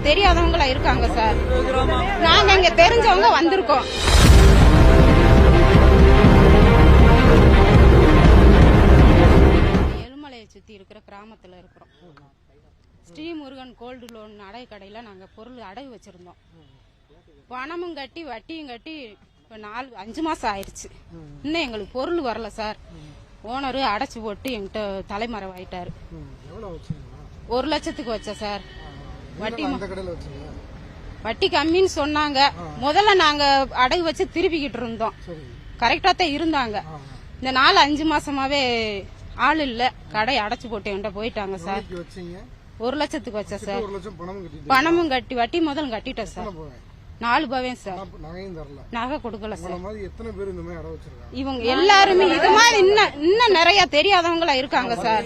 தெரியாதவங்களா இருக்காங்க சார். நாங்க இங்க தெரிஞ்சவங்க வந்திருக்கோம். எலுமலையை சுத்தி இருக்கிற கிராமத்துல இருக்கிறோம். ஸ்ரீமுருகன் கோல்டு லோன் அடகு கடையில நாங்க பொருள் அடகு வச்சிருந்தோம். பணமும் கட்டி வட்டியும் கட்டி இப்ப 4-5 மாசம் ஆயிடுச்சு. இன்னும் எங்களுக்கு பொருள் வரல சார். ஓனரு அடைச்சு போட்டு என்கிட்ட தலைமறைவு ஆயிட்டாரு. 1 லட்சத்துக்கு வச்ச சார். வட்டி கம்மின்னு சொன்னாங்க. முதல்ல நாங்க அடகு வச்சு திருப்பிக்கிட்டு இருந்தோம். கரெக்டா தான் இருந்தாங்க. இந்த 4-5 மாசமாவே ஆள் இல்ல. கடை அடைச்சு போட்டு என்கிட்ட போயிட்டாங்க சார். 1 லட்சத்துக்கு வச்ச சார். பணமும் கட்டி வட்டி முதல்ல கட்டிட்டேன் சார். 4 பவன் சார். நகை கொடுக்கல சார். இவங்க எல்லாருமே இது மாதிரி இன்னும் நிறைய தெரியாதவங்களா இருக்காங்க சார்.